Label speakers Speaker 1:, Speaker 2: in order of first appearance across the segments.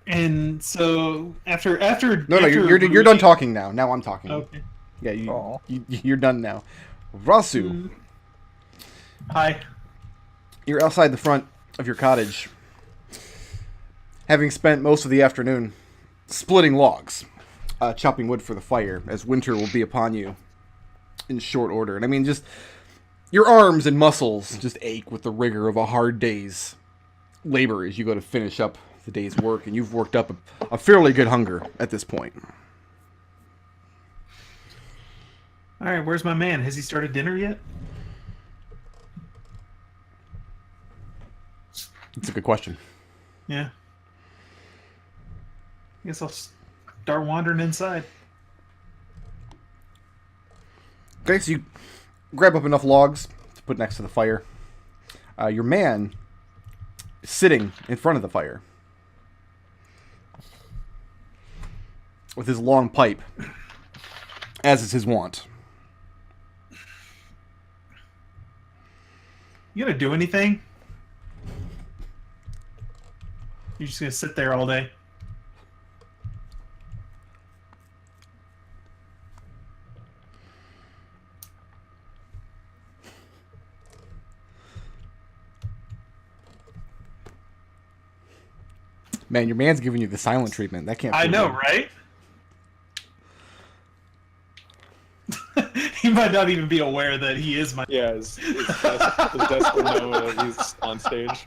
Speaker 1: And so after
Speaker 2: No, you're done talking now. Now I'm talking.
Speaker 1: Okay.
Speaker 2: Yeah, you're done now. Raazu,
Speaker 1: Hi.
Speaker 2: you're outside the front of your cottage, having spent most of the afternoon splitting logs, chopping wood for the fire, as winter will be upon you in short order. And I mean, just your arms and muscles just ache with the rigor of a hard day's labor as you go to finish up the day's work, and you've worked up a fairly good hunger at this point.
Speaker 1: All right, where's my man? Has he started dinner yet?
Speaker 2: It's a good question.
Speaker 1: Yeah. I guess I'll start wandering inside.
Speaker 2: Okay, so you grab up enough logs to put next to the fire. Your man is sitting in front of the fire with his long pipe, as is his wont.
Speaker 1: You gonna do anything? You're just gonna sit there all day?
Speaker 2: Man, your man's giving you the silent treatment. That can't.
Speaker 1: I know, right? He might not even be aware that he is my.
Speaker 3: Yeah, is Destil know that he's on stage?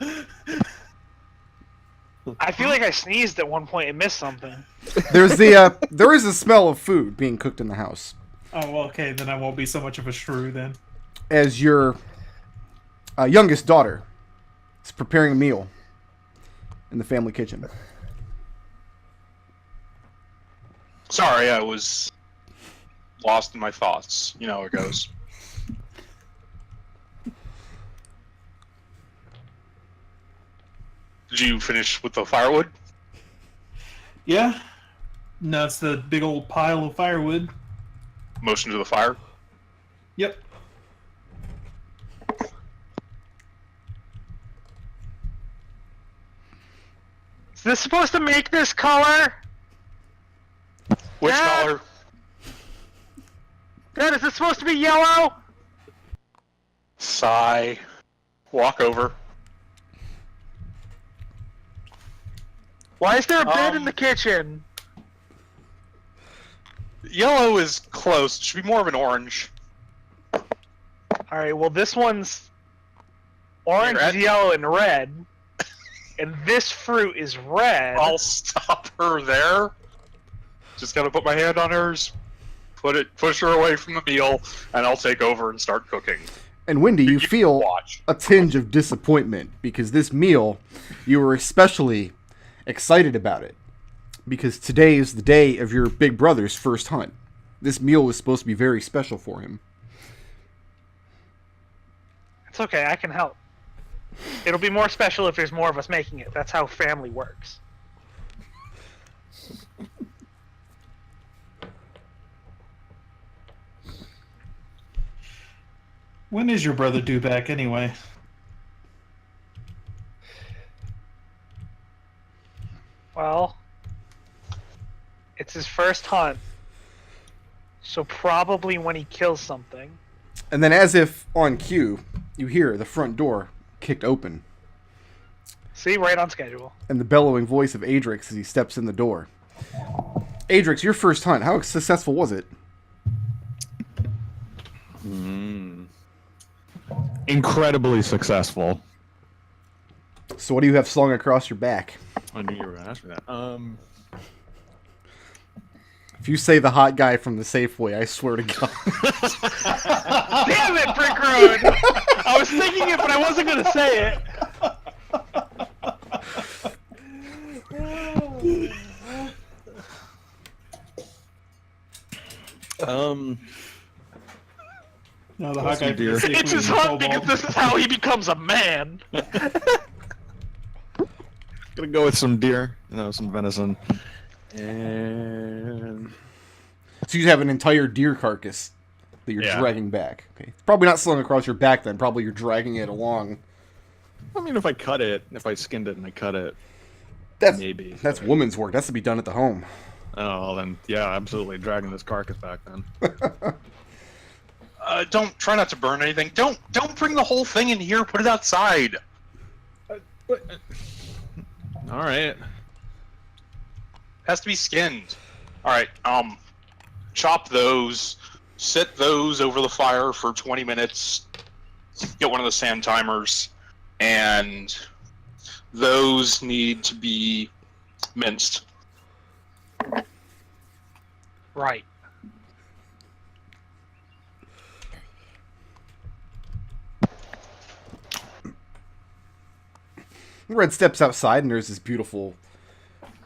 Speaker 4: I feel like I sneezed at one point and missed something.
Speaker 2: There is a smell of food being cooked in the house.
Speaker 1: Oh, well, okay, then I won't be so much of a shrew then.
Speaker 2: As your youngest daughter is preparing a meal in the family kitchen.
Speaker 5: Sorry, I was lost in my thoughts. You know how it goes. Did you finish with the firewood?
Speaker 1: Yeah. No, it's the big old pile of firewood.
Speaker 5: Motion to the fire?
Speaker 1: Yep.
Speaker 4: Is this supposed to make this color?
Speaker 5: Which
Speaker 4: Dad?
Speaker 5: color?
Speaker 4: Dad, is this supposed to be yellow?
Speaker 5: Sigh. Walk over.
Speaker 4: Why is there a bed in the kitchen?
Speaker 5: Yellow is close. It should be more of an orange.
Speaker 4: Alright, well this one's orange,
Speaker 5: Red?
Speaker 4: yellow, and red. And this fruit is red.
Speaker 5: I'll stop her there. Just gotta put my hand on hers, push her away from the meal, and I'll take over and start cooking.
Speaker 2: And Wendy, you feel
Speaker 5: watch.
Speaker 2: a tinge of disappointment because this meal, you were especially excited about it because today is the day of your big brother's first hunt. This meal was supposed to be very special for him.
Speaker 4: It's okay, I can help. It'll be more special if there's more of us making it. That's how family works.
Speaker 1: When is your brother due back anyway?
Speaker 4: Well, it's his first hunt. So probably when he kills something.
Speaker 2: And then as if on cue, you hear the front door kicked open.
Speaker 4: See, right on schedule.
Speaker 2: And the bellowing voice of Adrex as he steps in the door. Adrex, your first hunt, how successful was it?
Speaker 3: Incredibly successful.
Speaker 2: So what do you have slung across your back?
Speaker 3: I knew you were going to ask me that.
Speaker 2: If you say the hot guy from the Safeway, I swear to God.
Speaker 4: Damn it, Brick Road! I was thinking it, but I wasn't going to say it.
Speaker 1: No, the hot guy.
Speaker 3: deer.
Speaker 4: It's his hunt because this is how he becomes a man.
Speaker 3: Gonna go with some deer, some venison. And
Speaker 2: So you have an entire deer carcass that you're dragging back. Okay, it's probably not slung across your back then. Probably you're dragging it along.
Speaker 3: I mean, if I skinned it and I cut it, maybe.
Speaker 2: That's woman's work. That's to be done at the home.
Speaker 3: Oh, well then, yeah, absolutely. Dragging this carcass back then.
Speaker 5: Don't try not to burn anything. Don't bring the whole thing in here. Put it outside.
Speaker 3: All right.
Speaker 5: Has to be skinned. All right. Chop those. Set those over the fire for 20 minutes. Get one of the sand timers, and those need to be minced.
Speaker 4: Right.
Speaker 2: Red steps outside, and there's this beautiful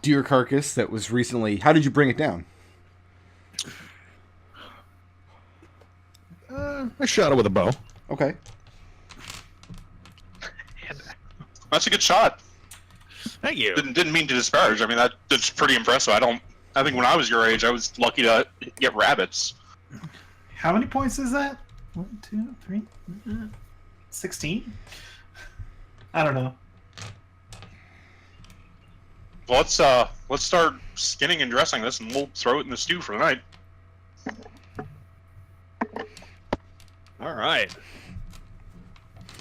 Speaker 2: deer carcass that was recently... How did you bring it down?
Speaker 3: I shot it with a bow.
Speaker 2: Okay.
Speaker 5: That's a good shot.
Speaker 3: Thank you.
Speaker 5: Didn't mean to disparage. I mean, that's pretty impressive. I think when I was your age, I was lucky to get rabbits.
Speaker 1: How many points is that? 1, 2, 3, 16? I don't know.
Speaker 5: Well, let's start skinning and dressing this, and we'll throw it in the stew for the night.
Speaker 3: All right.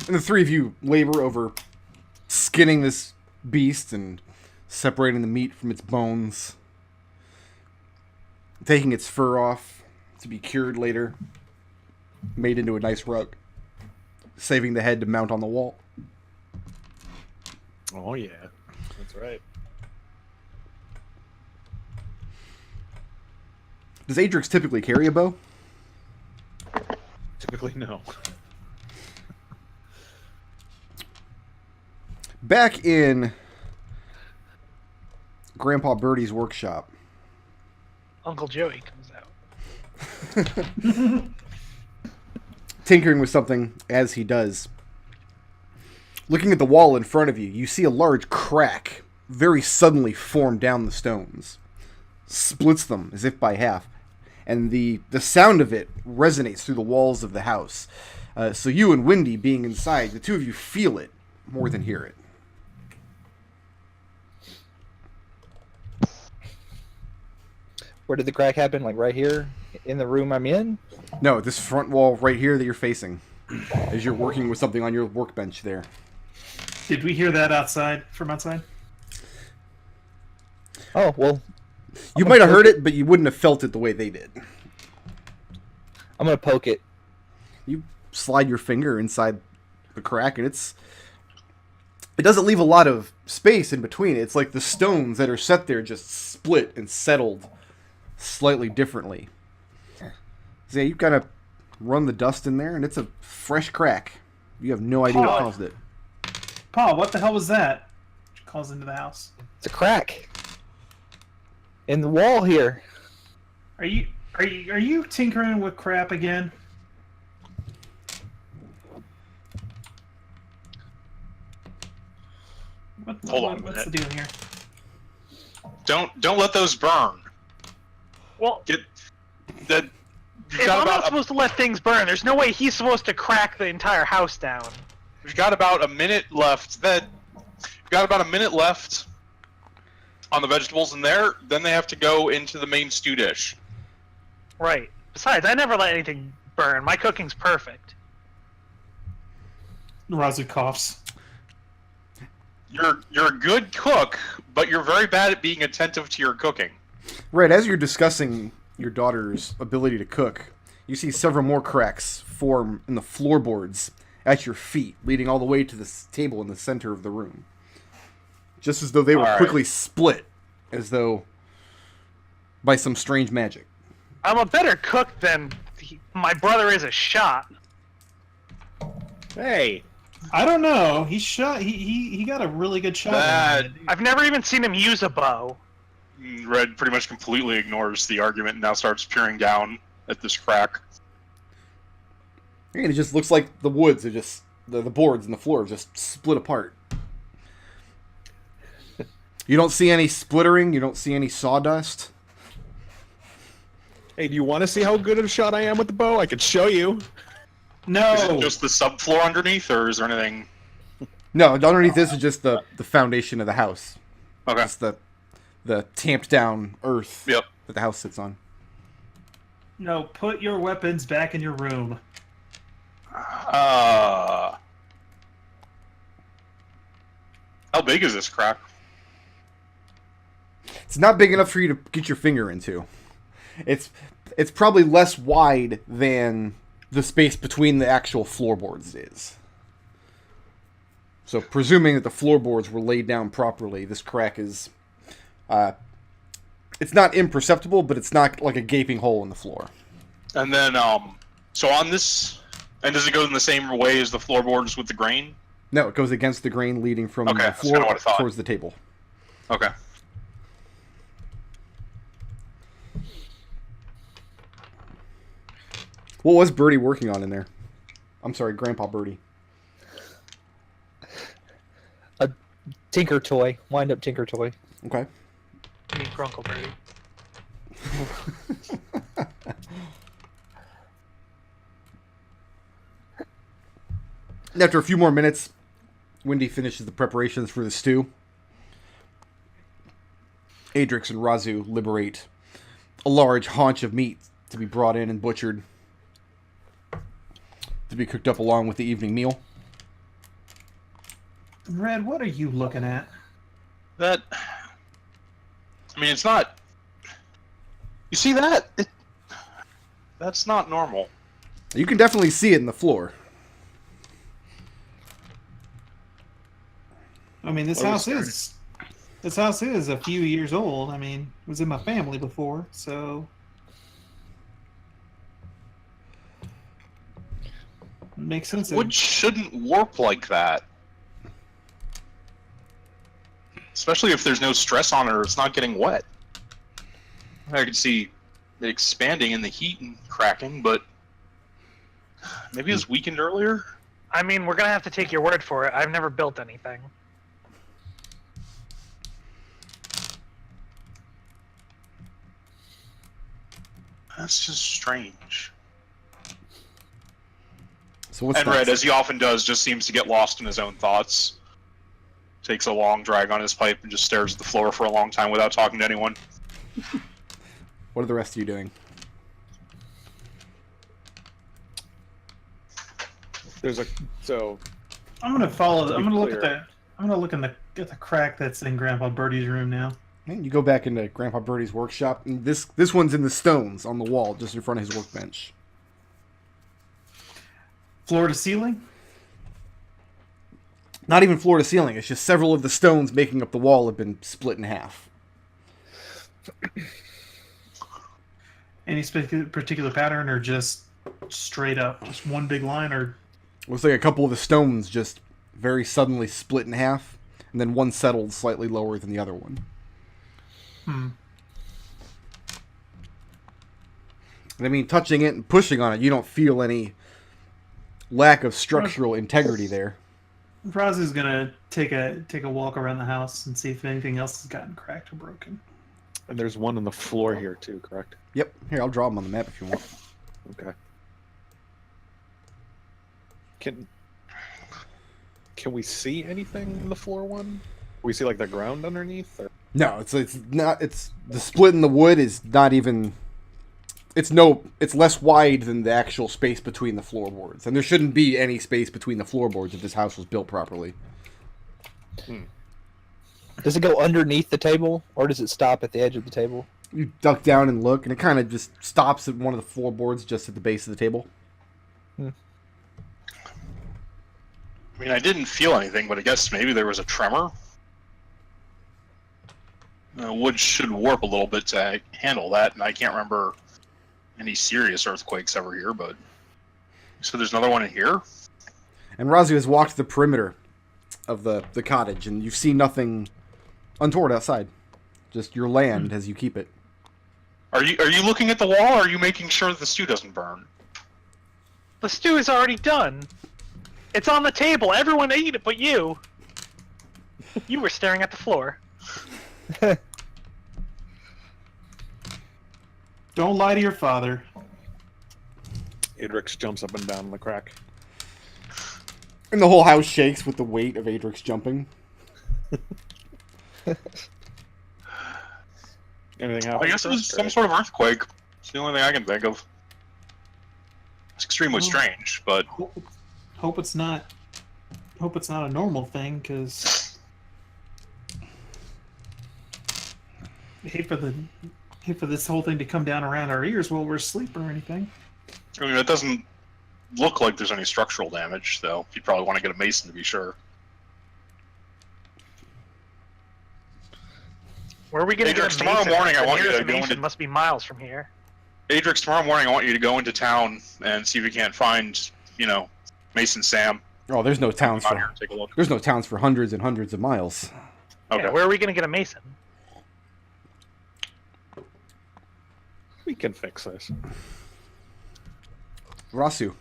Speaker 2: And the three of you labor over skinning this beast and separating the meat from its bones, taking its fur off to be cured later, made into a nice rug, saving the head to mount on the wall.
Speaker 3: Oh, yeah. That's right.
Speaker 2: Does Adrex typically carry a bow?
Speaker 3: Typically, no.
Speaker 2: Back in Grandpa Birdie's workshop,
Speaker 4: Uncle Joey comes out.
Speaker 2: tinkering with something as he does. Looking at the wall in front of you, you see a large crack very suddenly form down the stones. Splits them as if by half. And the sound of it resonates through the walls of the house. So you and Windy being inside, the two of you feel it more than hear it.
Speaker 6: Where did the crack happen? Like right here in the room I'm in?
Speaker 2: No, this front wall right here that you're facing. As you're working with something on your workbench there.
Speaker 1: Did we hear that outside, from outside?
Speaker 6: Oh, well.
Speaker 2: You might have heard it, but you wouldn't have felt it the way they did.
Speaker 6: I'm going to poke it.
Speaker 2: You slide your finger inside the crack, and it doesn't leave a lot of space in between. It's like the stones that are set there just split and settled slightly differently. So yeah, you kind of run the dust in there, and it's a fresh crack. You have no idea what caused it.
Speaker 1: Paul, what the hell was that? Which calls into the house.
Speaker 6: It's a crack. In the wall here.
Speaker 1: Are you tinkering with crap again? What's the deal here?
Speaker 5: Don't let those burn.
Speaker 4: Well,
Speaker 5: Get that.
Speaker 4: if I'm not supposed to let things burn, there's no way he's supposed to crack the entire house down.
Speaker 5: We've got about a minute left. We've got about a minute left on the vegetables in there. Then they have to go into the main stew dish.
Speaker 4: Right. Besides, I never let anything burn. My cooking's perfect.
Speaker 1: Raazu coughs.
Speaker 5: You're a good cook, but you're very bad at being attentive to your cooking.
Speaker 2: Right, as you're discussing your daughter's ability to cook, you see several more cracks form in the floorboards at your feet, leading all the way to this table in the center of the room. Just as though they were quickly split, as though by some strange magic.
Speaker 4: I'm a better cook than my brother is a shot.
Speaker 3: Hey!
Speaker 1: I don't know. He shot. He got a really good shot.
Speaker 4: I've never even seen him use a bow.
Speaker 5: Red pretty much completely ignores the argument and now starts peering down at this crack.
Speaker 2: And it just looks like the woods are just the boards and the floor are just split apart. You don't see any splittering. You don't see any sawdust.
Speaker 3: Hey, do you want to see how good of a shot I am with the bow? I could show you.
Speaker 1: No.
Speaker 5: Is it just the subfloor underneath, or is there anything?
Speaker 2: No, underneath this is just the foundation of the house.
Speaker 5: Okay.
Speaker 2: Just the tamped down earth
Speaker 5: Yep.
Speaker 2: that the house sits on.
Speaker 1: No, put your weapons back in your room.
Speaker 5: How big is this crack?
Speaker 2: It's not big enough for you to get your finger into. It's probably less wide than the space between the actual floorboards is. So, presuming that the floorboards were laid down properly, this crack is... it's not imperceptible, but it's not like a gaping hole in the floor.
Speaker 5: And then, so on this... And does it go in the same way as the floorboards with the grain?
Speaker 2: No, it goes against the grain leading from
Speaker 5: Okay,
Speaker 2: the
Speaker 5: that's
Speaker 2: floor
Speaker 5: kinda what I thought.
Speaker 2: towards the table.
Speaker 5: Okay.
Speaker 2: What was Birdie working on in there? I'm sorry, Grandpa Birdie.
Speaker 6: A tinker toy, wind up tinker toy.
Speaker 2: Okay.
Speaker 4: I mean, Grunkle Birdie.
Speaker 2: After a few more minutes, Wendy finishes the preparations for the stew. Adrex and Raazu liberate a large haunch of meat to be brought in and butchered to be cooked up along with the evening meal.
Speaker 1: Red, what are you looking at?
Speaker 5: That... I mean, it's not... You see that? That's not normal.
Speaker 2: You can definitely see it in the floor.
Speaker 1: I mean, this house is a few years old. I mean, it was in my family before, so it makes sense.
Speaker 5: Wood shouldn't warp like that. Especially if there's no stress on it or it's not getting wet. I can see it expanding in the heat and cracking, but maybe it was weakened earlier?
Speaker 4: I mean, we're gonna have to take your word for it. I've never built anything.
Speaker 5: That's just strange.
Speaker 2: So what's
Speaker 5: And
Speaker 2: next?
Speaker 5: Red, as he often does, just seems to get lost in his own thoughts. Takes a long drag on his pipe and just stares at the floor for a long time without talking to anyone.
Speaker 2: What are the rest of you doing?
Speaker 3: There's a so
Speaker 1: I'm gonna follow. I'm gonna look at
Speaker 3: clear.
Speaker 1: I'm gonna look at the crack that's in Grandpa Birdie's room now.
Speaker 2: And you go back into Grandpa Birdie's workshop, and this one's in the stones on the wall, just in front of his workbench.
Speaker 1: Floor to ceiling.
Speaker 2: Not even floor to ceiling. It's just several of the stones making up the wall have been split in half.
Speaker 1: Any particular pattern, or just straight up, just one big line, or
Speaker 2: Looks like a couple of the stones just very suddenly split in half, and then one settled slightly lower than the other one. And I mean, touching it and pushing on it, you don't feel any lack of structural integrity there.
Speaker 1: Raazu's gonna take a walk around the house and see if anything else has gotten cracked or broken.
Speaker 3: and there's one on the floor here too, correct?
Speaker 2: Yep. Here, I'll draw them on the map if you want.
Speaker 3: Okay. Can we see anything in the floor one? We see like the ground underneath? Or...
Speaker 2: No, it's not. It's the split in the wood is not even. It's less wide than the actual space between the floorboards, and there shouldn't be any space between the floorboards if this house was built properly.
Speaker 6: Does it go underneath the table, or does it stop at the edge of the table?
Speaker 2: You duck down and look, and it kind of just stops at one of the floorboards, just at the base of the table.
Speaker 5: I mean, I didn't feel anything, but I guess maybe there was a tremor. Wood should warp a little bit to handle that, and I can't remember any serious earthquakes ever here, but... So there's another one in here?
Speaker 2: And Raazu has walked the perimeter of the cottage, and you see nothing untoward outside. Just your land as you keep it.
Speaker 5: Are you looking at the wall, or are you making sure that the stew doesn't burn?
Speaker 4: The stew is already done. It's on the table. Everyone ate it but you. You were staring at the floor.
Speaker 1: Don't lie to your father.
Speaker 3: Adrex jumps up and down the crack.
Speaker 2: And the whole house shakes with the weight of Adrex jumping.
Speaker 3: Anything
Speaker 5: I
Speaker 3: happen?
Speaker 5: guess it was some sort of earthquake. It's the only thing I can think of. It's extremely
Speaker 1: Well,
Speaker 5: strange, but
Speaker 1: Hope it's not a normal thing, because I hate for this whole thing to come down around our ears while we're asleep or anything.
Speaker 5: I mean, it doesn't look like there's any structural damage, though. You'd probably want to get a mason to be sure.
Speaker 4: Where are we going to get
Speaker 5: Adrex,
Speaker 4: a
Speaker 5: tomorrow
Speaker 4: mason?
Speaker 5: morning I
Speaker 4: The
Speaker 5: want you to
Speaker 4: nearest
Speaker 5: go
Speaker 4: mason
Speaker 5: into-
Speaker 4: must be miles from here.
Speaker 5: Adrex, tomorrow morning I want you to go into town and see if you can't find, Mason Sam.
Speaker 2: Oh, there's no towns
Speaker 5: Come out here
Speaker 2: for
Speaker 5: and take a look.
Speaker 2: there's no towns for hundreds and hundreds of miles.
Speaker 5: Okay.
Speaker 4: Yeah, where are we going to get a mason?
Speaker 3: We can fix this.
Speaker 2: Raazu.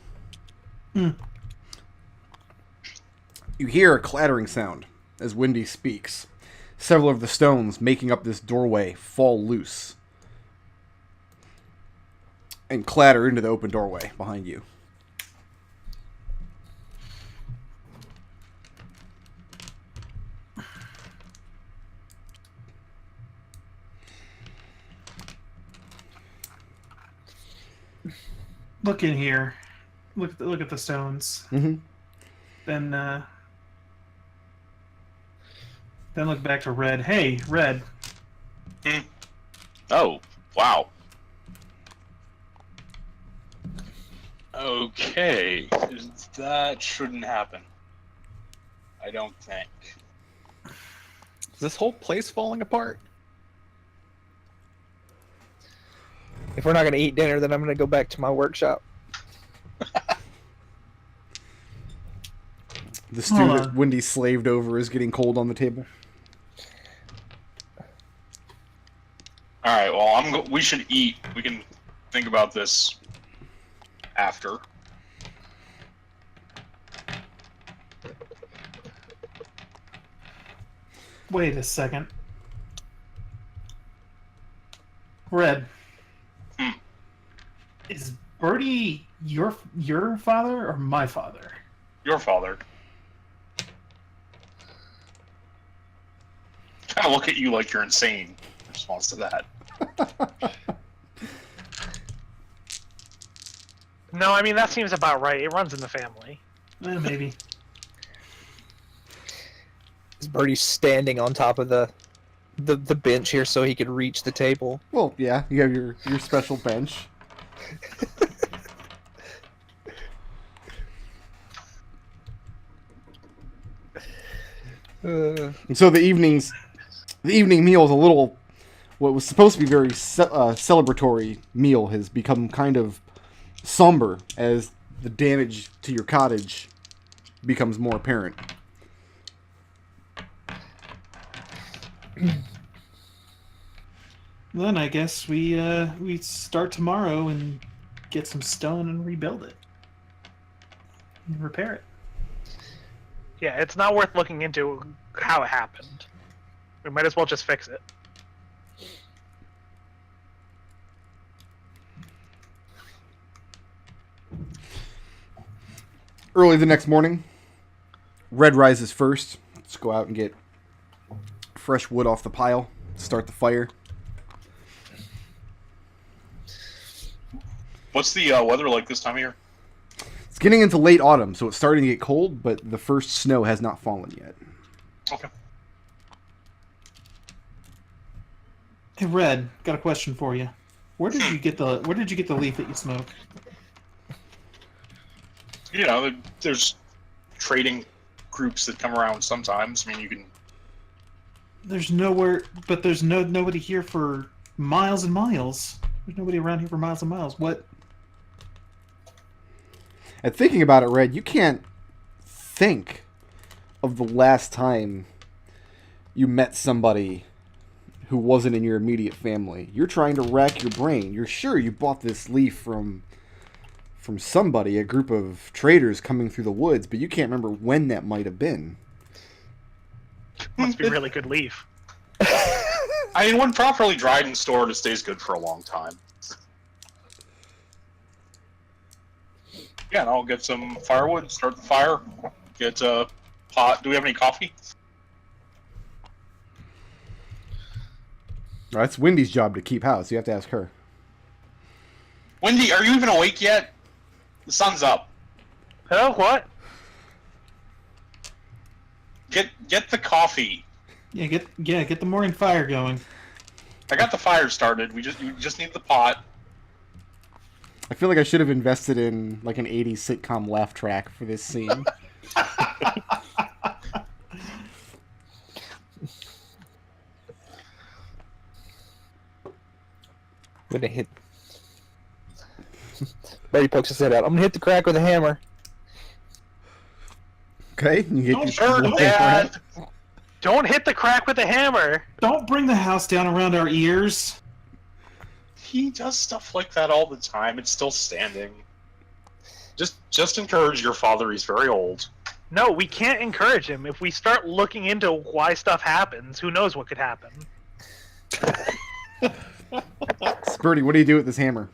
Speaker 1: Hmm.
Speaker 2: You hear a clattering sound as Windy speaks. Several of the stones making up this doorway fall loose and clatter into the open doorway behind you.
Speaker 1: Look in here. Look at the stones.
Speaker 2: Mm-hmm.
Speaker 1: Then look back to Red. Hey, Red.
Speaker 5: Oh, wow. Okay. That shouldn't happen. I don't think.
Speaker 3: Is this whole place falling apart?
Speaker 6: If we're not gonna eat dinner, then I'm gonna go back to my workshop.
Speaker 2: The stew
Speaker 1: Hold
Speaker 2: that
Speaker 1: on.
Speaker 2: Windy slaved over is getting cold on the table.
Speaker 5: All right. Well, we should eat. We can think about this after.
Speaker 1: Wait a second. Red.
Speaker 5: Hmm.
Speaker 1: Is Birdie your father or my father?
Speaker 5: Your father. Kind of look at you like you're insane in response to that.
Speaker 4: No, I mean, that seems about right. It runs in the family.
Speaker 1: Maybe.
Speaker 6: Is Birdie standing on top of the bench here so he could reach the table?
Speaker 2: Well, yeah, you have your special bench. And so the evening meal is a little, what was supposed to be very celebratory meal has become kind of somber as the damage to your cottage becomes more apparent.
Speaker 1: Then I guess we start tomorrow and get some stone and rebuild it. And repair it.
Speaker 4: Yeah, it's not worth looking into how it happened. We might as well just fix it.
Speaker 2: Early the next morning, Red rises first. Let's go out and get fresh wood off the pile, start the fire.
Speaker 5: What's the weather like this time of year?
Speaker 2: It's getting into late autumn, so it's starting to get cold, but the first snow has not fallen yet.
Speaker 5: Okay.
Speaker 1: Hey, Red, got a question for you. Where did you get the leaf that you smoke?
Speaker 5: You know, there's trading groups that come around sometimes. I mean, you can.
Speaker 1: There's nobody here for miles and miles. There's nobody around here for miles and miles. What?
Speaker 2: And thinking about it, Red, you can't think of the last time you met somebody who wasn't in your immediate family. You're trying to rack your brain. You're sure you bought this leaf from somebody, a group of traders coming through the woods, but you can't remember when that might have been.
Speaker 4: Must be really good leaf.
Speaker 5: I mean, when properly dried and stored, it stays good for a long time. Yeah, and I'll get some firewood, start the fire, get a pot. Do we have any coffee?
Speaker 2: That's Wendy's job to keep house. You have to ask her.
Speaker 5: Wendy, are you even awake yet? The sun's up.
Speaker 4: Oh, what?
Speaker 5: Get the coffee.
Speaker 1: Yeah, get the morning fire going.
Speaker 5: I got the fire started. You just need the pot.
Speaker 2: I feel like I should have invested in like an 80s sitcom laugh track for this scene.
Speaker 6: I'm gonna hit. Birdie pokes his head out. I'm gonna hit the crack with a hammer.
Speaker 2: Okay, you get
Speaker 5: Don't
Speaker 2: your
Speaker 5: hurt Dad.
Speaker 4: Don't hit the crack with a hammer.
Speaker 1: Don't bring the house down around our ears.
Speaker 5: He does stuff like that all the time. It's still standing. Just encourage your father. He's very old.
Speaker 4: No, we can't encourage him. If we start looking into why stuff happens, who knows what could happen.
Speaker 2: Birdie, what do you do with this hammer?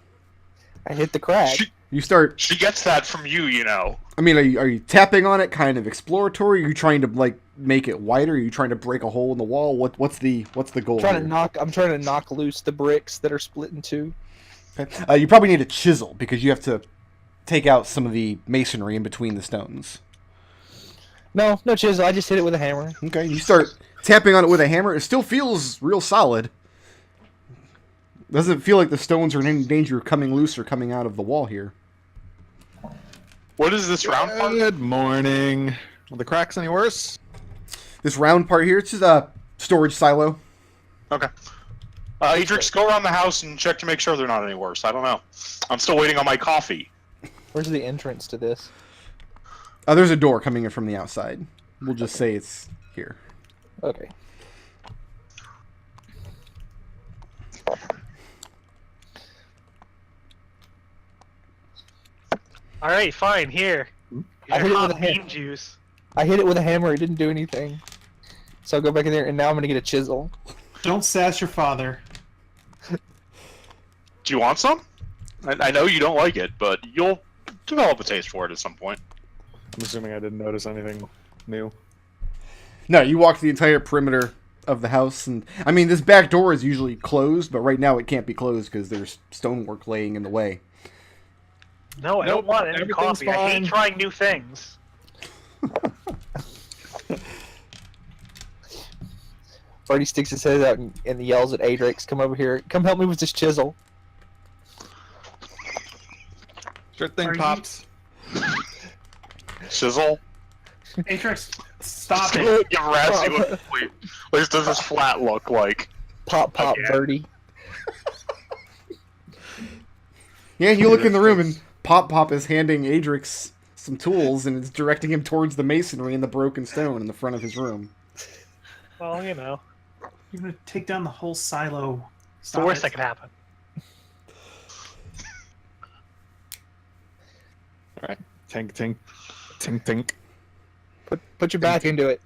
Speaker 6: I hit the crack.
Speaker 2: You start.
Speaker 5: She gets that from you, you know.
Speaker 2: I mean, are you tapping on it, kind of exploratory? Are you trying to like make it wider? Are you trying to break a hole in the wall? What's the goal?
Speaker 6: I'm trying to knock loose the bricks that are split in two.
Speaker 2: Okay. You probably need a chisel because you have to take out some of the masonry in between the stones.
Speaker 6: No chisel. I just hit it with a hammer.
Speaker 2: Okay, you start tapping on it with a hammer. It still feels real solid. Doesn't feel like the stones are in any danger of coming loose or coming out of the wall here.
Speaker 5: What is this round part?
Speaker 3: Good morning. Are the cracks any worse?
Speaker 2: This round part here, it's just a storage silo.
Speaker 5: Okay. Adrex, go around the house and check to make sure they're not any worse. I don't know. I'm still waiting on my coffee.
Speaker 6: Where's the entrance to this?
Speaker 2: There's a door coming in from the outside. We'll just say it's here.
Speaker 6: Okay.
Speaker 4: All right, fine. Here.
Speaker 6: I hit it with
Speaker 4: hot
Speaker 6: a hammer.
Speaker 4: bean juice.
Speaker 6: I hit it with a hammer. It didn't do anything. So I'll go back in there, and now I'm gonna get a chisel.
Speaker 1: Don't sass your father.
Speaker 5: Do you want some? I know you don't like it, but you'll develop a taste for it at some point.
Speaker 3: I'm assuming I didn't notice anything new.
Speaker 2: No, you walk the entire perimeter of the house, and I mean, this back door is usually closed, but right now it can't be closed because there's stonework laying in the way.
Speaker 4: No, I don't want any
Speaker 3: everything's
Speaker 4: coffee. I
Speaker 3: fine.
Speaker 4: hate trying new things.
Speaker 6: Birdie sticks his head out and yells at Adrex, "Come over here! Come help me with this chisel!"
Speaker 3: Sure thing,
Speaker 1: Are you-
Speaker 3: Pops.
Speaker 5: Sizzle.
Speaker 1: Atrix, stop it.
Speaker 5: Give Raazu a point. What does this flat look like?
Speaker 6: Pop,
Speaker 5: Okay.
Speaker 6: Birdie.
Speaker 2: Yeah, you look in the room, and Pop is handing Adrex some tools, and it's directing him towards the masonry and the broken stone in the front of his room.
Speaker 4: Well, you know,
Speaker 1: You're gonna take down the whole silo.
Speaker 4: it's the worst that could happen.
Speaker 3: Alright. Tink, tink. Tink, tink.
Speaker 6: Put your back into it.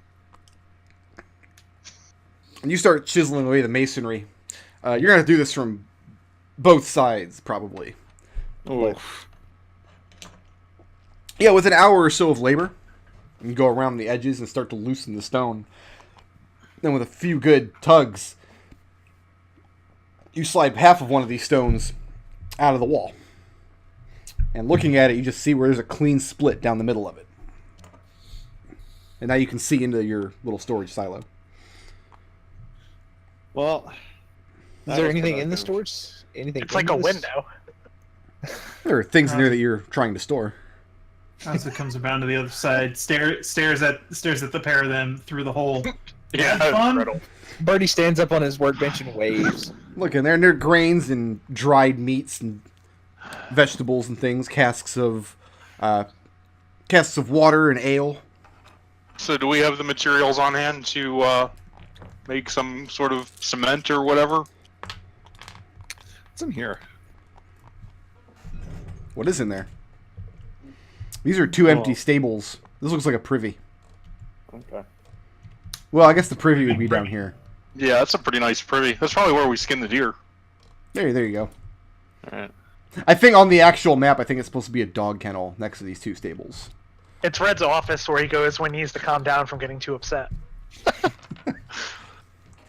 Speaker 2: And you start chiseling away the masonry. You're going to do this from both sides, probably.
Speaker 3: Oof.
Speaker 2: Yeah, with an hour or so of labor, you go around the edges and start to loosen the stone. Then with a few good tugs, you slide half of one of these stones out of the wall. And looking at it, you just see where there's a clean split down the middle of it. And now you can see into your little storage silo.
Speaker 3: Well,
Speaker 6: Is there anything in the storage? Anything?
Speaker 4: It's like a
Speaker 6: in this?
Speaker 4: window.
Speaker 2: There are things in there that you're trying to store.
Speaker 1: As it comes around to the other side, stares at the pair of them through the hole.
Speaker 5: Yeah,
Speaker 1: Fun.
Speaker 5: Gretel.
Speaker 6: Birdie stands up on his workbench and waves.
Speaker 2: Look in there, and there are grains and dried meats and vegetables and things, casks of water and ale.
Speaker 5: So do we have the materials on hand to make some sort of cement or whatever?
Speaker 3: what's in here?
Speaker 2: What is in there? These are two empty stables. This looks like a privy.
Speaker 3: Okay.
Speaker 2: Well, I guess the privy would be down here.
Speaker 5: Yeah, that's a pretty nice privy. That's probably where we skin the deer.
Speaker 2: There you go.
Speaker 3: Alright.
Speaker 2: I think on the actual map, I think it's supposed to be a dog kennel next to these two stables.
Speaker 4: It's Red's office where he goes when he needs to calm down from getting too upset.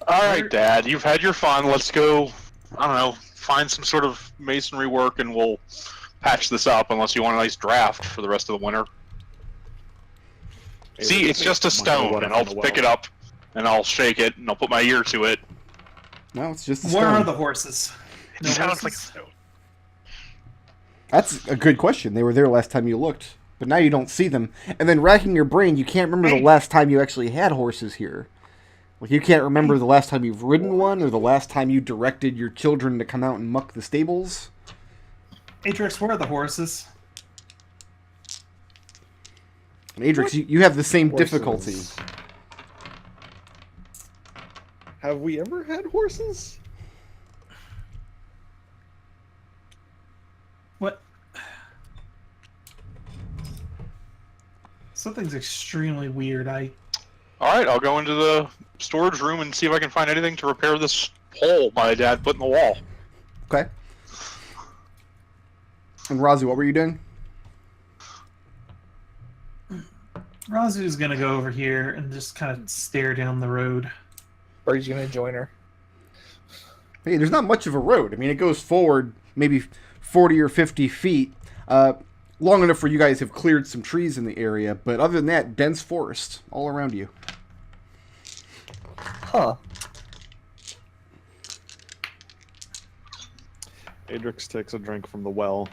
Speaker 5: All right, Dad, you've had your fun. Let's go, I don't know, find some sort of masonry work and we'll patch this up unless you want a nice draft for the rest of the winter. See, it's just a stone, and I'll pick it up and I'll shake it and I'll put my ear to it.
Speaker 2: No, it's just a
Speaker 1: Where
Speaker 2: stone.
Speaker 1: are the horses?
Speaker 4: It sounds like a stone.
Speaker 2: That's a good question. They were there last time you looked, but now you don't see them. And then racking your brain, you can't remember the last time you actually had horses here. Like, you can't remember the last time you've ridden one, or the last time you directed your children to come out and muck the stables.
Speaker 1: Adrex, where are the horses?
Speaker 2: And Adrex, you have the same
Speaker 3: Horses.
Speaker 2: difficulty.
Speaker 3: Have we ever had horses?
Speaker 1: What? Something's extremely weird.
Speaker 5: All right, I'll go into the storage room and see if I can find anything to repair this hole my dad put in the wall.
Speaker 2: Okay. And Raazu, what were you doing?
Speaker 1: Raazu's gonna go over here and just kind of stare down the road.
Speaker 6: Birdie's gonna join her.
Speaker 2: Hey, there's not much of a road. I mean, it goes forward maybe 40 or 50 feet, long enough for you guys to have cleared some trees in the area, but other than that, dense forest all around you.
Speaker 6: Huh.
Speaker 3: Adrex takes a drink from the well,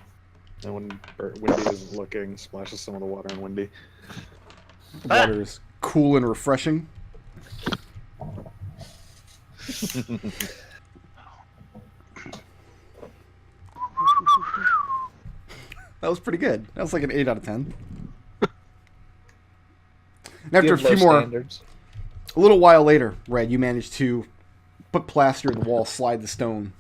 Speaker 3: and when Windy isn't looking, splashes some of the water on Windy.
Speaker 2: The water is cool and refreshing. That was pretty good. That was like an 8 out of 10. And after
Speaker 6: You
Speaker 2: a
Speaker 6: have
Speaker 2: few
Speaker 6: low
Speaker 2: more,
Speaker 6: standards.
Speaker 2: a little while later, Red, you managed to put plaster in the wall, slide the stone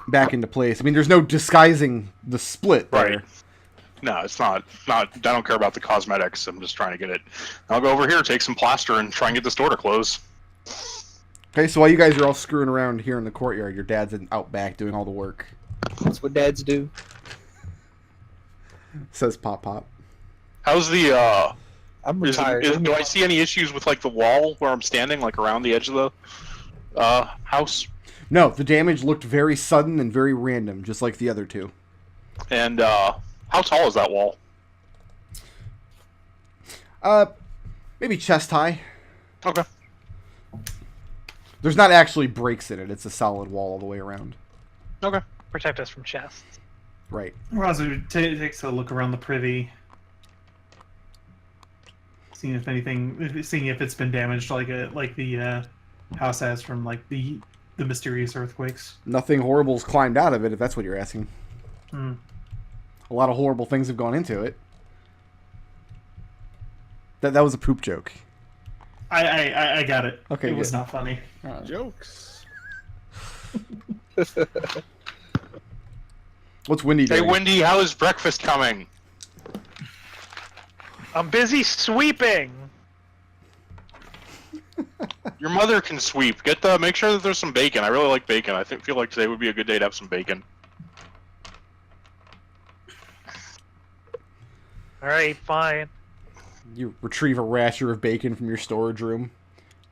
Speaker 2: back into place. I mean, there's no disguising the split there.
Speaker 5: Right. No, it's not. I don't care about the cosmetics. I'm just trying to get it. I'll go over here, take some plaster, and try and get this door to close.
Speaker 2: Okay, so while you guys are all screwing around here in the courtyard, your dad's out back doing all the work.
Speaker 6: That's what dads do.
Speaker 2: Says Pop Pop.
Speaker 5: How's the
Speaker 6: I'm retired.
Speaker 5: do I see any issues with like the wall where I'm standing, like around the edge of the house?
Speaker 2: No, the damage looked very sudden and very random, just like the other two.
Speaker 5: And how tall is that wall?
Speaker 2: Maybe chest high.
Speaker 5: Okay.
Speaker 2: There's not actually breaks in it. It's a solid wall all the way around.
Speaker 5: Okay.
Speaker 4: Protect us from chests.
Speaker 2: Right.
Speaker 1: Raazu takes a look around the privy, seeing if it's been damaged, like the house has from like the mysterious earthquakes.
Speaker 2: Nothing horrible's climbed out of it, if that's what you're asking.
Speaker 1: Hmm.
Speaker 2: A lot of horrible things have gone into it. That was a poop joke.
Speaker 1: I got it.
Speaker 2: Okay,
Speaker 1: it was
Speaker 2: good.
Speaker 1: not funny.
Speaker 3: Jokes.
Speaker 2: What's Windy
Speaker 5: Hey,
Speaker 2: doing?
Speaker 5: Wendy, how is breakfast coming?
Speaker 4: I'm busy sweeping.
Speaker 5: Your mother can sweep. Make sure that there's some bacon. I really like bacon. Feel like today would be a good day to have some bacon.
Speaker 4: All right, fine.
Speaker 2: You retrieve a rasher of bacon from your storage room,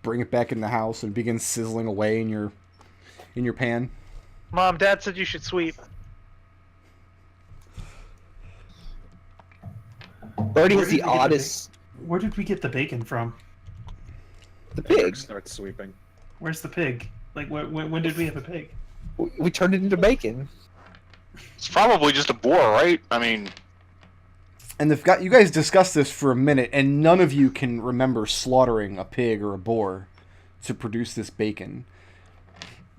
Speaker 2: bring it back in the house, and begin sizzling away in your pan.
Speaker 4: Mom, Dad said you should sweep.
Speaker 6: Birdie
Speaker 1: Where
Speaker 6: has
Speaker 1: did
Speaker 6: the
Speaker 1: we get the
Speaker 6: oddest.
Speaker 1: Where did we get the bacon from?
Speaker 6: The
Speaker 3: Adrex
Speaker 6: pig.
Speaker 3: starts sweeping.
Speaker 1: Where's the pig? Like, when did we have a pig?
Speaker 6: We turned it into bacon.
Speaker 5: It's probably just a boar, right? I mean,
Speaker 2: And you guys discussed this for a minute, and none of you can remember slaughtering a pig or a boar to produce this bacon.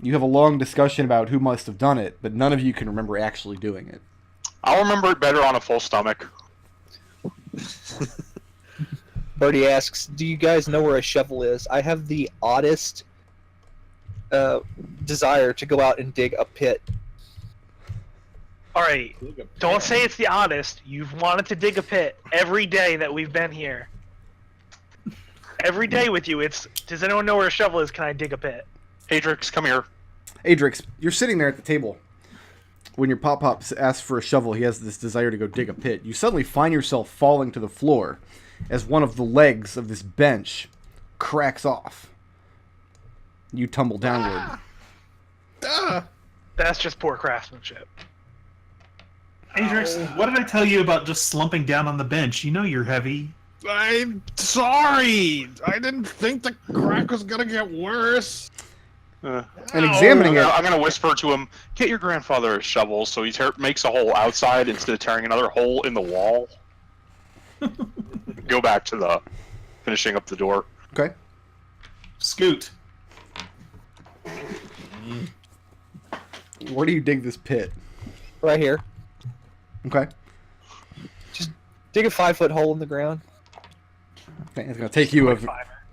Speaker 2: You have a long discussion about who must have done it, but none of you can remember actually doing it.
Speaker 5: I'll remember it better on a full stomach.
Speaker 6: Birdie asks, "Do you guys know where a shovel is?" I have the oddest desire to go out and dig a pit.
Speaker 4: All right, don't say it's the oddest. You've wanted to dig a pit every day that we've been here. Every day with you, it's, does anyone know where a shovel is? Can I dig a pit?
Speaker 5: Adrex, come here.
Speaker 2: Adrex, you're sitting there at the table. When your Pop-Pop asks for a shovel, he has this desire to go dig a pit. You suddenly find yourself falling to the floor as one of the legs of this bench cracks off. You tumble downward.
Speaker 4: That's just poor craftsmanship.
Speaker 1: Adrex, what did I tell you about just slumping down on the bench? You know you're heavy.
Speaker 3: I'm sorry. I didn't think the crack was gonna get worse.
Speaker 2: And examining
Speaker 5: I'm
Speaker 2: it,
Speaker 5: gonna whisper to him, "Get your grandfather a shovel so he makes a hole outside instead of tearing another hole in the wall." Go back to the finishing up the door.
Speaker 2: okay.
Speaker 1: Scoot.
Speaker 2: Where do you dig this pit?
Speaker 6: Right here.
Speaker 2: Okay.
Speaker 6: Dig a 5-foot hole in the ground.
Speaker 2: Okay, it's gonna take you.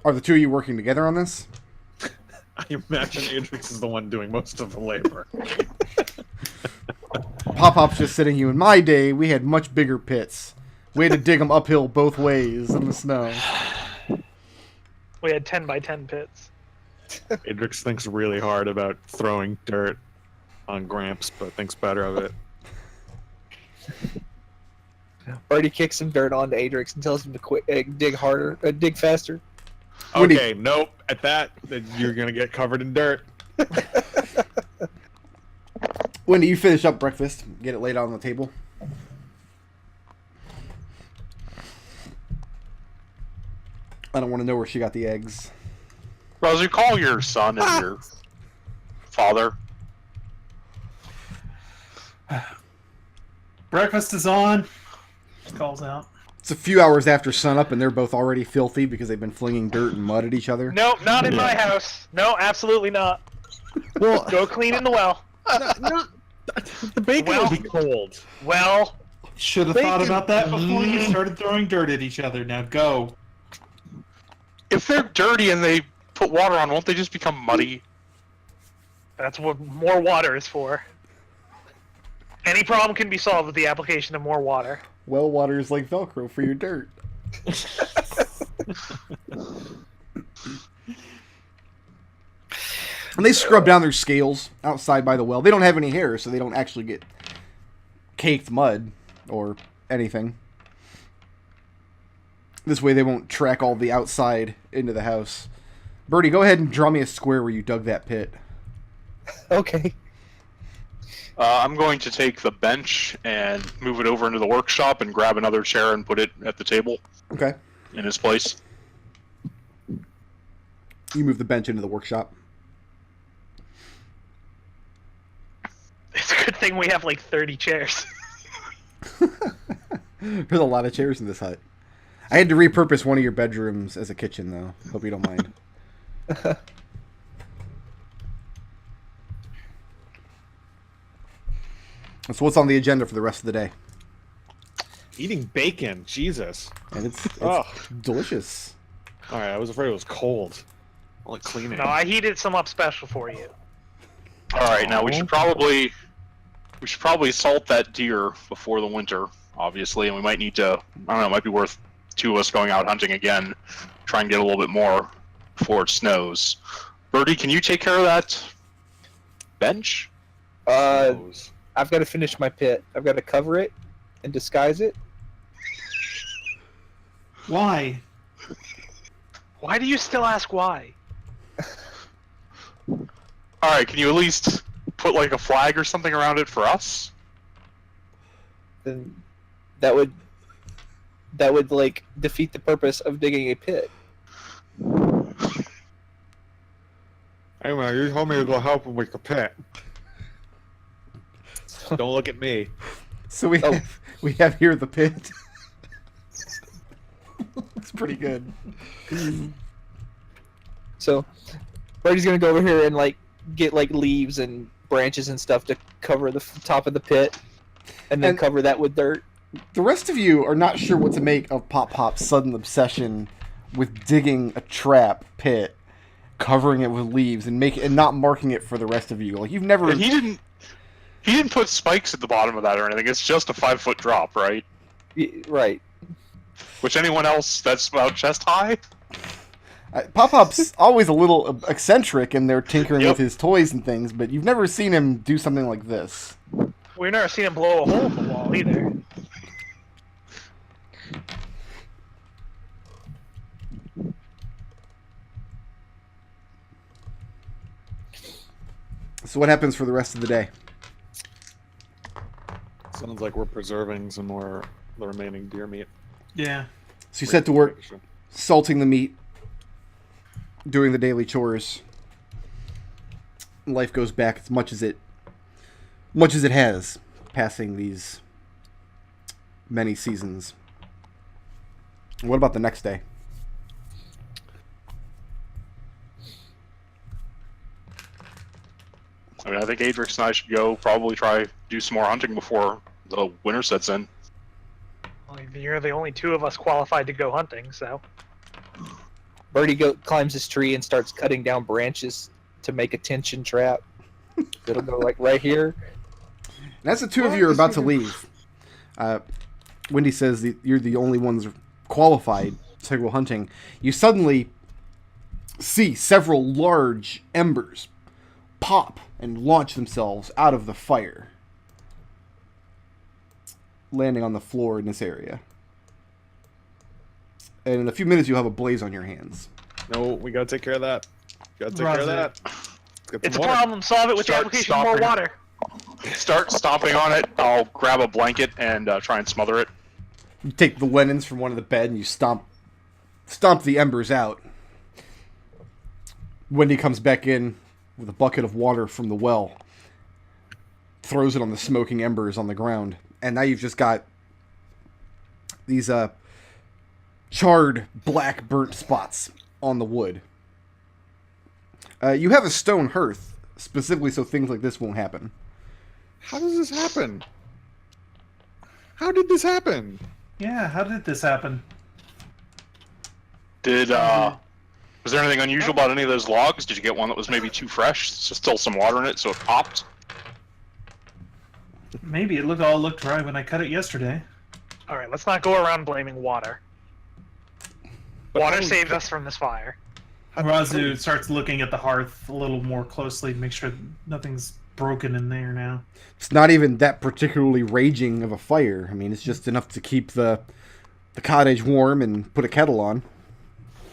Speaker 2: Are the two of you working together on this?
Speaker 3: I imagine Adrex is the one doing most of the labor.
Speaker 2: Pop-Pop's just sitting you. In my day, we had much bigger pits. We had to dig them uphill both ways in the snow.
Speaker 4: We had 10 by 10 pits.
Speaker 3: Adrex thinks really hard about throwing dirt on Gramps, but thinks better of it.
Speaker 6: Birdie kicks some dirt onto Adrex and tells him to quit, dig harder, dig faster.
Speaker 2: Wendy.
Speaker 3: Okay, nope. At that, you're gonna get covered in dirt.
Speaker 2: Wendy, you finish up breakfast. Get it laid out on the table. I don't want to know where she got the eggs.
Speaker 5: Raazu, call your son and your father.
Speaker 1: Breakfast is on. She calls out.
Speaker 2: It's a few hours after sunup, and they're both already filthy because they've been flinging dirt and mud at each other.
Speaker 4: No, not in my house. No, absolutely not.
Speaker 3: Well,
Speaker 4: Go clean in the well.
Speaker 3: the bacon
Speaker 4: Well-
Speaker 3: will be cold.
Speaker 4: Well,
Speaker 1: Should have thought about that before you started throwing dirt at each other. Now go.
Speaker 5: If they're dirty and they put water on, won't they just become muddy?
Speaker 4: that's what more water is for. Any problem can be solved with the application of more water.
Speaker 2: Well water is like Velcro for your dirt. And they scrub down their scales outside by the well. They don't have any hair, so they don't actually get caked mud or anything. This way they won't track all the outside into the house. Birdie, go ahead and draw me a square where you dug that pit.
Speaker 6: Okay.
Speaker 5: I'm going to take the bench and move it over into the workshop and grab another chair and put it at the table
Speaker 2: Okay.
Speaker 5: in its place.
Speaker 2: You move the bench into the workshop.
Speaker 4: It's a good thing we have like 30 chairs.
Speaker 2: There's a lot of chairs in this hut. I had to repurpose one of your bedrooms as a kitchen, though. Hope you don't mind. So what's on the agenda for the rest of the day?
Speaker 3: Eating bacon, Jesus.
Speaker 2: And it's
Speaker 3: Ugh.
Speaker 2: delicious.
Speaker 3: All right, I was afraid it was cold. I'll like clean it.
Speaker 4: No, I heated some up special for you.
Speaker 5: All right, now we should probably salt that deer before the winter, obviously, and we might need to. I don't know. It might be worth two of us going out hunting again, try and get a little bit more before it snows. Birdie, can you take care of that bench?
Speaker 6: I've got to finish my pit. I've got to cover it and disguise it.
Speaker 1: Why?
Speaker 4: Why do you still ask why?
Speaker 5: All right, can you at least put like a flag or something around it for us?
Speaker 6: Then that would like defeat the purpose of digging a pit.
Speaker 3: Hey man, you told me to go help him with the pit. Don't look at me.
Speaker 2: So we have here the pit. It's pretty good.
Speaker 6: So Birdie's gonna go over here and like get like leaves and branches and stuff to cover the top of the pit, and then cover that with dirt.
Speaker 2: The rest of you are not sure what to make of Pop's sudden obsession with digging a trap pit, covering it with leaves, and not marking it for the rest of you. Like you've never.
Speaker 5: And he didn't put spikes at the bottom of that or anything. It's just a 5-foot drop, right?
Speaker 6: Right.
Speaker 5: Which anyone else that's about chest high?
Speaker 2: Pop's always a little eccentric in their tinkering
Speaker 5: Yep.
Speaker 2: with his toys and things, but you've never seen him do something like this.
Speaker 4: We've never seen him blow a hole in the wall either.
Speaker 2: So what happens for the rest of the day?
Speaker 3: Sounds like we're preserving some more the remaining deer meat.
Speaker 1: Yeah.
Speaker 2: So you set to work salting the meat, doing the daily chores. Life goes back as much as it has, passing these many seasons. What about the next day?
Speaker 5: I mean, I think Adrex and I should go probably try do some more hunting before the winter sets in.
Speaker 4: Well, you're the only two of us qualified to go hunting, so.
Speaker 6: Birdie climbs his tree and starts cutting down branches to make a tension trap. It'll go like right here.
Speaker 2: And as the two of you are about to leave, Wendy says that you're the only ones qualified to go hunting. You suddenly see several large embers pop and launch themselves out of the fire, landing on the floor in this area. And in a few minutes, you'll have a blaze on your hands.
Speaker 3: No, we gotta take care of that. Gotta take care of that.
Speaker 4: It's a problem. Solve it with the application of more water.
Speaker 5: Start stomping on it. I'll grab a blanket and try and smother it.
Speaker 2: You take the linens from one of the bed and you stomp the embers out. Wendy comes back in with a bucket of water from the well, throws it on the smoking embers on the ground, and now you've just got these charred black burnt spots on the wood. You have a stone hearth specifically so things like this won't happen.
Speaker 3: How does this happen? How did this happen?
Speaker 1: Yeah, how did this happen?
Speaker 5: Was there anything unusual about any of those logs? Did you get one that was maybe too fresh? So still some water in it, so it popped?
Speaker 1: Maybe it all looked dry when I cut it yesterday.
Speaker 4: All right, let's not go around blaming water. Water saved us from this fire.
Speaker 1: Raazu starts looking at the hearth a little more closely to make sure nothing's broken in there now.
Speaker 2: It's not even that particularly raging of a fire. I mean, it's just enough to keep the cottage warm and put a kettle on.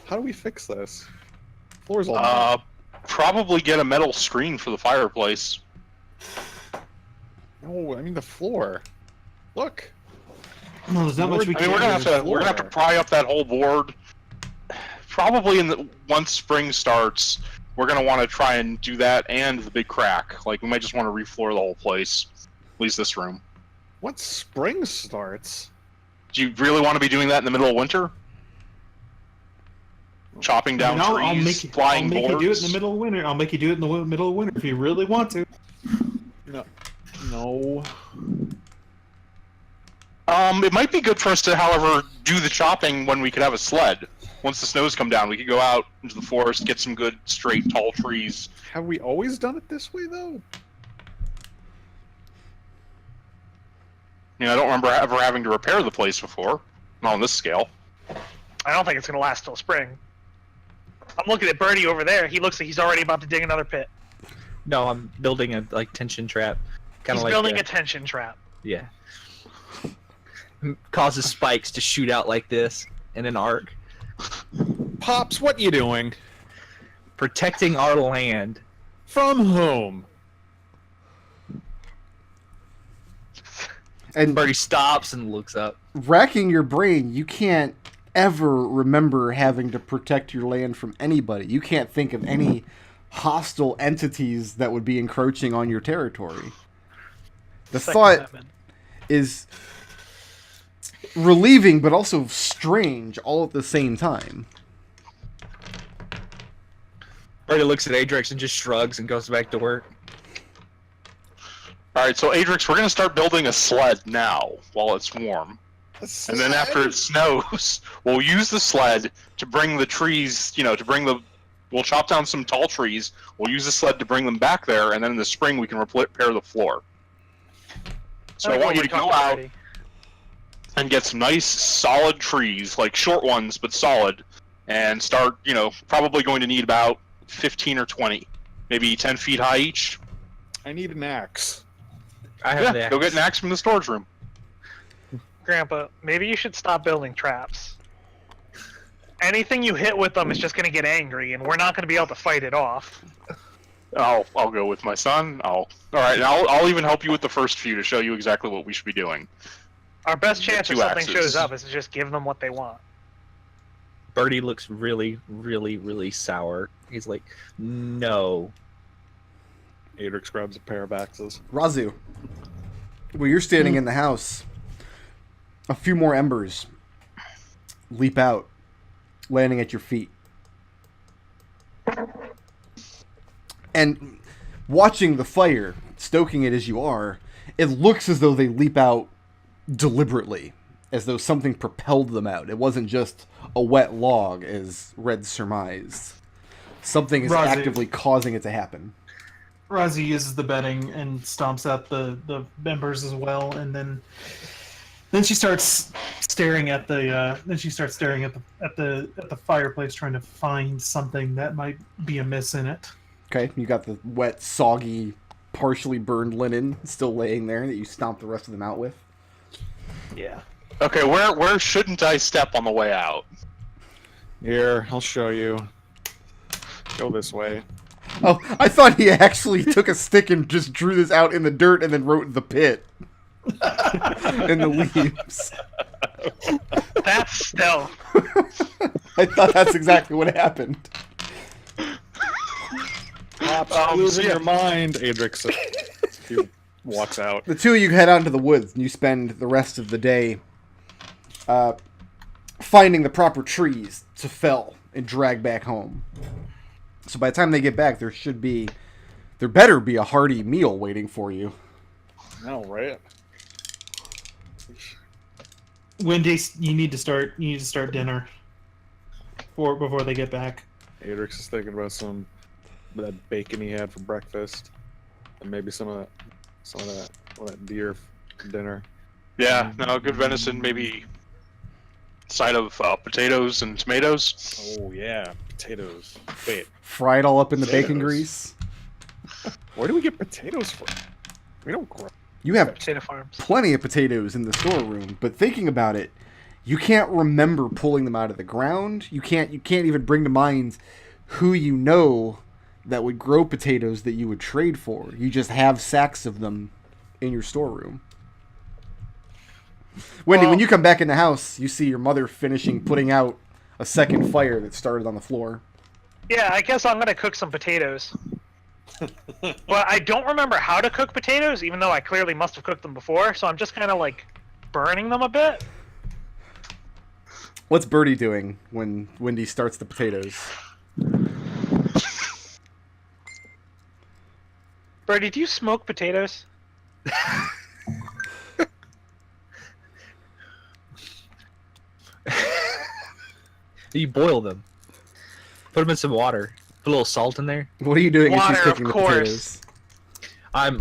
Speaker 3: How do we fix this? Floor's all
Speaker 5: probably get a metal screen for the fireplace.
Speaker 3: No, I mean the floor. Look.
Speaker 1: No, there's not much we
Speaker 5: I mean,
Speaker 1: can
Speaker 5: we're gonna have to pry up that whole board. Probably once spring starts, we're gonna want to try and do that and the big crack. Like we might just want to refloor the whole place, at least this room.
Speaker 3: Once spring starts.
Speaker 5: Do you really want to be doing that in the middle of winter? Chopping down trees, flying boards.
Speaker 1: I'll make you do it in the middle of winter. I'll make you do it in the middle of winter if you really want to.
Speaker 3: No.
Speaker 5: It might be good for us to, however, do the chopping when we could have a sled. Once the snows come down, we could go out into the forest, get some good, straight, tall trees.
Speaker 3: Have we always done it this way, though?
Speaker 5: You know, I don't remember ever having to repair the place before. Not on this scale.
Speaker 4: I don't think it's going to last till spring. I'm looking at Birdie over there. He looks like he's already about to dig another pit.
Speaker 6: No, I'm building a tension trap.
Speaker 4: He's building a tension trap.
Speaker 6: Yeah. Causes spikes to shoot out like this in an arc.
Speaker 3: Pops, what you doing?
Speaker 6: Protecting our land.
Speaker 3: From whom?
Speaker 2: And
Speaker 6: Birdie stops and looks up.
Speaker 2: Racking your brain, you can't ever remember having to protect your land from anybody. You can't think of any hostile entities that would be encroaching on your territory. The thought is relieving, but also strange all at the same time.
Speaker 6: Birdie looks at Adrex and just shrugs and goes back to work.
Speaker 5: Alright, so Adrex, we're going to start building a sled now, while it's warm. And then after it snows, we'll use the sled to bring the trees, we'll chop down some tall trees, we'll use the sled to bring them back there, and then in the spring we can repair the floor. So I want you to go out and get some nice, solid trees, like short ones, but solid, and start, probably going to need about 15 or 20, maybe 10 feet high each.
Speaker 3: I need an axe.
Speaker 6: I have the axe.
Speaker 5: Go get an axe from the storage room.
Speaker 4: Grandpa, maybe you should stop building traps. Anything you hit with them is just going to get angry, and we're not going to be able to fight it off.
Speaker 5: I'll go with my son. All right. I'll even help you with the first few to show you exactly what we should be doing.
Speaker 4: Our best chance if
Speaker 5: 2
Speaker 4: something
Speaker 5: axes.
Speaker 4: shows up is to just give them what they want.
Speaker 6: Birdie looks really, really, really sour. He's like, no.
Speaker 3: Adrex grabs a pair of axes.
Speaker 2: Raazu, well, you're standing in the house. A few more embers leap out, landing at your feet. And watching the fire, stoking it as you are, it looks as though they leap out deliberately, as though something propelled them out. It wasn't just a wet log, as Red surmised. Something is
Speaker 1: Raazu.
Speaker 2: actively causing it to happen.
Speaker 1: Raazu uses the bedding and stomps out the members as well, and then she starts staring at the fireplace, trying to find something that might be amiss in it.
Speaker 2: Okay, you got the wet, soggy, partially burned linen still laying there that you stomp the rest of them out with.
Speaker 6: Yeah.
Speaker 5: Okay, where shouldn't I step on the way out?
Speaker 3: Here, I'll show you. Go this way.
Speaker 2: Oh, I thought he actually took a stick and just drew this out in the dirt and then wrote the pit. In the leaves.
Speaker 4: That's stealth.
Speaker 2: I thought that's exactly what happened.
Speaker 3: Losing your mind, Adrex. He walks out.
Speaker 2: The two of you head out into the woods and you spend the rest of the day finding the proper trees to fell and drag back home. So by the time they get back, there better be a hearty meal waiting for you.
Speaker 3: No, right?
Speaker 1: Wendy, you need to start dinner before they get back.
Speaker 3: Adrex is thinking about that bacon he had for breakfast, and maybe some of that deer for dinner.
Speaker 5: Yeah, no, good venison, maybe side of potatoes and tomatoes.
Speaker 3: Oh yeah, potatoes. Wait,
Speaker 2: Fry it all up in the bacon
Speaker 3: Potatoes.
Speaker 2: grease.
Speaker 3: where do we get potatoes from? We don't grow.
Speaker 2: You have
Speaker 4: Potato farms.
Speaker 2: plenty of potatoes in the storeroom, but thinking about it, you can't remember pulling them out of the ground. You can't even bring to mind who you know that would grow potatoes that you would trade for. You just have sacks of them in your storeroom. Wendy, when you come back in the house, you see your mother finishing putting out a second fire that started on the floor.
Speaker 4: Yeah, I guess I'm gonna cook some potatoes. But I don't remember how to cook potatoes, even though I clearly must have cooked them before. So I'm just kind of like burning them a bit.
Speaker 2: What's Birdie doing when Wendy starts the potatoes?
Speaker 4: Birdie, do you smoke potatoes?
Speaker 6: You boil them. Put them in some water. Put a little salt in there.
Speaker 2: What are you doing as she's
Speaker 4: Water, of
Speaker 2: cooking the
Speaker 4: course.
Speaker 2: potatoes?
Speaker 6: I'm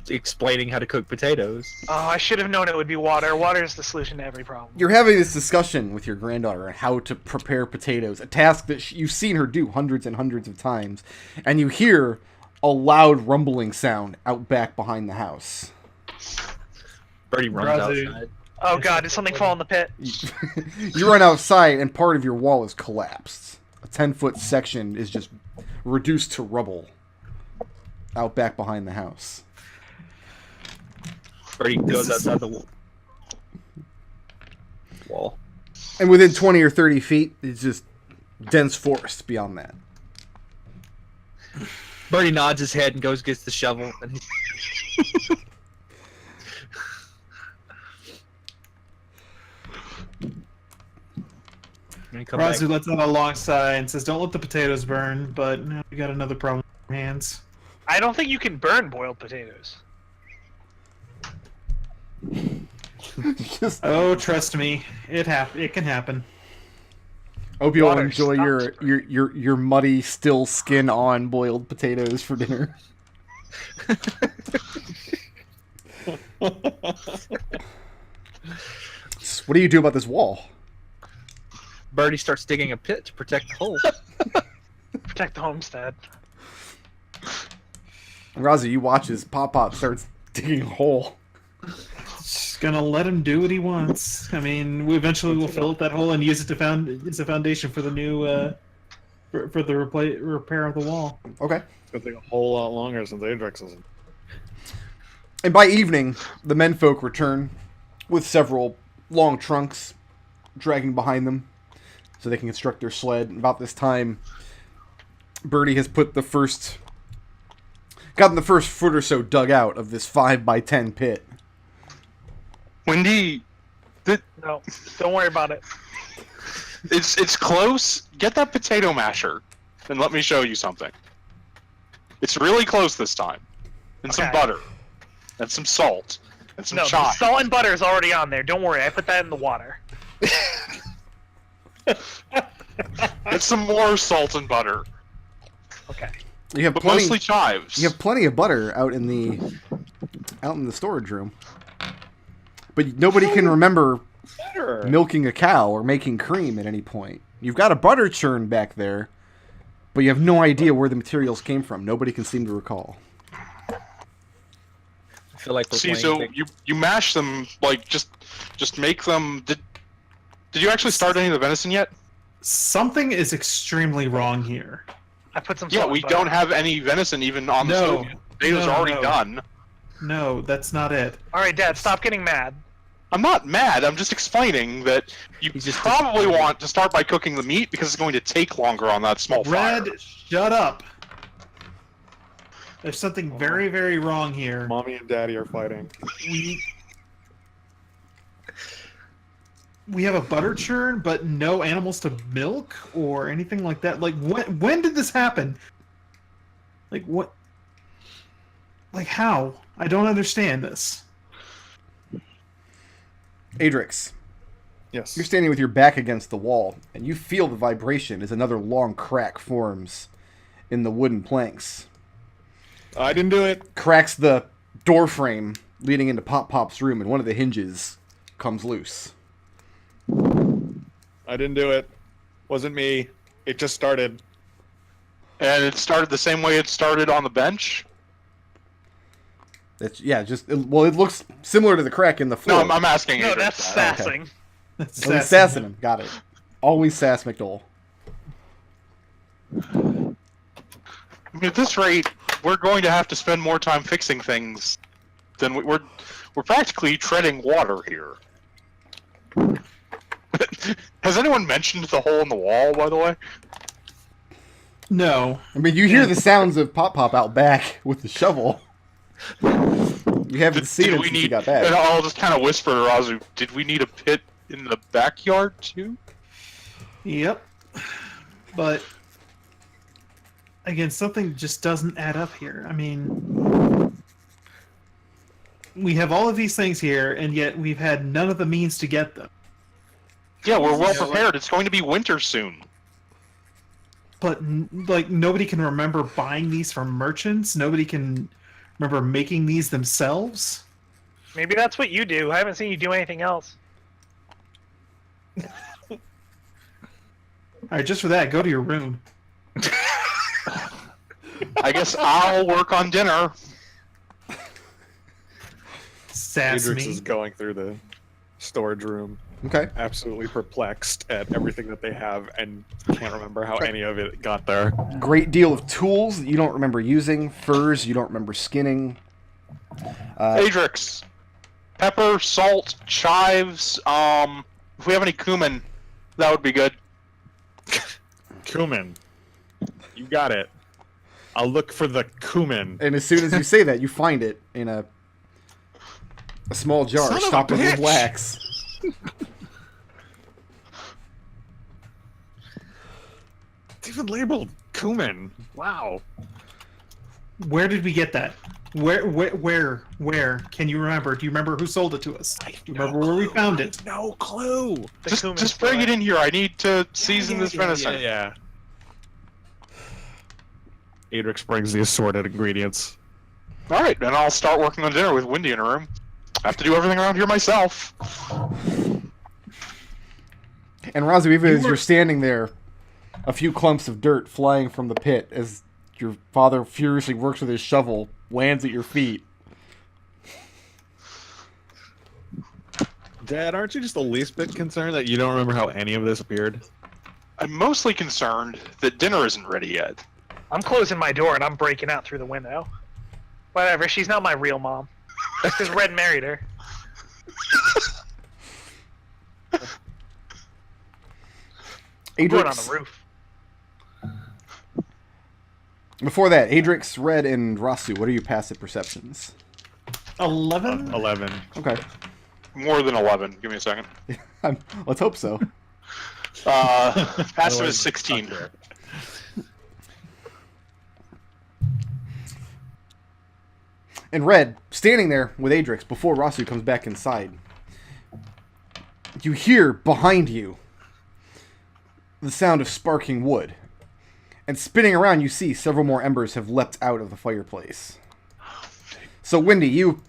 Speaker 6: explaining how to cook potatoes.
Speaker 4: Oh, I should have known it would be water. Water is the solution to every problem.
Speaker 2: You're having this discussion with your granddaughter on how to prepare potatoes, a task that you've seen her do hundreds and hundreds of times, and you hear a loud rumbling sound out back behind the house.
Speaker 6: Birdie runs
Speaker 1: Raazu.
Speaker 6: outside.
Speaker 4: Oh god, did something fall in the pit?
Speaker 2: You run outside, and part of your wall is collapsed. A 10-foot section is just reduced to rubble out back behind the house.
Speaker 6: Birdie goes outside the wall.
Speaker 2: And within 20 or 30 feet, it's just dense forest beyond that.
Speaker 6: Birdie nods his head and gets the shovel. And he... And he comes back.
Speaker 1: Raazu lets out a long sigh and says, "Don't let the potatoes burn." But we got another problem on our hands.
Speaker 4: I don't think you can burn boiled potatoes.
Speaker 2: Just
Speaker 1: Oh, trust me, it can happen.
Speaker 2: hope you'll
Speaker 4: Water
Speaker 2: enjoy
Speaker 4: stops
Speaker 2: your muddy, still skin on boiled potatoes for dinner. What do you do about this wall?
Speaker 6: Birdie starts digging a pit to protect the hole.
Speaker 4: Protect the homestead.
Speaker 2: Raazu, you watch as Pop starts digging a hole.
Speaker 1: Just gonna let him do what he wants. I mean, we eventually will fill up that hole and use it to as a foundation for the new for the repair of the wall.
Speaker 2: Okay.
Speaker 3: It's gonna take a whole lot longer since Adrex isn't.
Speaker 2: And by evening, the menfolk return with several long trunks dragging behind them so they can construct their sled. And about this time, Birdie has gotten the first foot or so dug out of this 5x10 pit.
Speaker 5: Wendy,
Speaker 4: No, don't worry about it.
Speaker 5: it's close. Get that potato masher, and let me show you something. It's really close this time. And some
Speaker 4: Okay.
Speaker 5: butter, and some salt, and some
Speaker 4: No, the
Speaker 5: chives.
Speaker 4: salt and butter is already on there. Don't worry, I put that in the water.
Speaker 5: Get some more salt and butter,
Speaker 4: Okay.
Speaker 2: You have
Speaker 5: but
Speaker 2: plenty.
Speaker 5: mostly chives.
Speaker 2: You have plenty of butter out in the storage room, but nobody can remember
Speaker 3: Better.
Speaker 2: milking a cow or making cream at any point. You've got a butter churn back there, but you have no idea where the materials came from. Nobody can seem to recall.
Speaker 6: I feel like we're
Speaker 5: See,
Speaker 6: playing
Speaker 5: so
Speaker 6: big-
Speaker 5: you mash them like just make them. Did you actually start any of the venison yet?
Speaker 1: Something is extremely wrong here.
Speaker 4: I put some
Speaker 5: Yeah,
Speaker 4: salt
Speaker 5: we
Speaker 4: and butter.
Speaker 5: don't have any venison even on the
Speaker 1: No.
Speaker 5: stove yet. Potatoes
Speaker 1: No,
Speaker 5: are already
Speaker 1: no.
Speaker 5: done.
Speaker 1: No, that's not it.
Speaker 4: Alright, Dad, stop getting mad.
Speaker 5: I'm not mad. I'm just explaining that you
Speaker 6: He's just
Speaker 5: probably
Speaker 6: disappointed.
Speaker 5: want to start by cooking the meat because it's going to take longer on that small fire.
Speaker 1: Red, shut up. There's something very, very wrong here.
Speaker 3: Mommy and Daddy are fighting.
Speaker 1: We have a butter churn, but no animals to milk or anything like that. Like, when did this happen? Like, what? Like, how? I don't understand this.
Speaker 2: Adrix,
Speaker 3: Yes.
Speaker 2: you're standing with your back against the wall, and you feel the vibration as another long crack forms in the wooden planks.
Speaker 3: I didn't do it.
Speaker 2: Cracks the door frame leading into Pop Pop's room, and one of the hinges comes loose.
Speaker 3: I didn't do it. Wasn't me. It just started.
Speaker 5: And it started the same way it started on the bench.
Speaker 2: It's, yeah, it looks similar to the crack in the
Speaker 5: No,
Speaker 2: floor.
Speaker 5: I'm asking.
Speaker 4: No,
Speaker 5: Adrian
Speaker 4: that's
Speaker 5: that.
Speaker 4: sassing.
Speaker 1: That's
Speaker 2: Oh, he's sassing him. Got it. Always sass McDohl.
Speaker 5: I mean, at this rate, we're going to have to spend more time fixing things than we're practically treading water here. Has anyone mentioned the hole in the wall, by the way?
Speaker 1: No.
Speaker 2: I mean, you hear the sounds of Pop Pop out back with the shovel. You haven't seen him
Speaker 5: we
Speaker 2: since he
Speaker 5: need?
Speaker 2: got
Speaker 5: And
Speaker 2: back.
Speaker 5: I'll just kind of whisper to Raazu, "Did we need a pit in the backyard too?"
Speaker 1: Yep. But again, something just doesn't add up here. I mean, we have all of these things here, and yet we've had none of the means to get them.
Speaker 5: Yeah, we're well prepared. It's going to be winter soon.
Speaker 1: But like, nobody can remember buying these from merchants. Nobody can remember making these themselves.
Speaker 4: Maybe that's what you do. I haven't seen you do anything else.
Speaker 1: All right, just for that, go to your room.
Speaker 5: I guess I'll work on dinner.
Speaker 1: Sass
Speaker 3: Adrix
Speaker 1: me.
Speaker 3: is going through the storage room,
Speaker 2: Okay.
Speaker 3: absolutely perplexed at everything that they have, and can't remember how any of it got there.
Speaker 2: Great deal of tools that you don't remember using, furs you don't remember skinning.
Speaker 5: Adrix, pepper, salt, chives. If we have any cumin, that would be good.
Speaker 3: Cumin. You got it. I'll look for the cumin.
Speaker 2: And as soon as you say that, you find it in a small jar
Speaker 3: Son of a
Speaker 2: stopped with
Speaker 3: bitch!
Speaker 2: wax.
Speaker 3: It's even labeled cumin. Wow.
Speaker 1: Where did we get that? Where? Can you remember? Do you remember who sold it to us? Do you remember where we found it?
Speaker 3: No clue.
Speaker 4: The
Speaker 5: Just
Speaker 4: cumin
Speaker 5: bring
Speaker 4: store.
Speaker 5: it in here. I need to season this venison.
Speaker 3: Yeah. Adrix brings the assorted ingredients.
Speaker 5: All right, then I'll start working on dinner with Wendy in her room. I have to do everything around here myself.
Speaker 2: And Raazu, even as you're standing there, a few clumps of dirt flying from the pit as your father furiously works with his shovel lands at your feet.
Speaker 3: Dad, aren't you just the least bit concerned that you don't remember how any of this appeared?
Speaker 5: I'm mostly concerned that dinner isn't ready yet.
Speaker 4: I'm closing my door and I'm breaking out through the window. Whatever, she's not my real mom. Because Red married her. I'm going on the roof.
Speaker 2: Before that, Adrex, Red, and Raazu, what are your passive perceptions?
Speaker 1: 11?
Speaker 7: 11.
Speaker 2: Okay.
Speaker 5: More than 11. Give me a second.
Speaker 2: Let's hope so.
Speaker 5: Passive is 16.
Speaker 2: And Red, standing there with Adrex before Raazu comes back inside, you hear behind you the sound of sparking wood. And spinning around, you see several more embers have leapt out of the fireplace. So, Wendy, you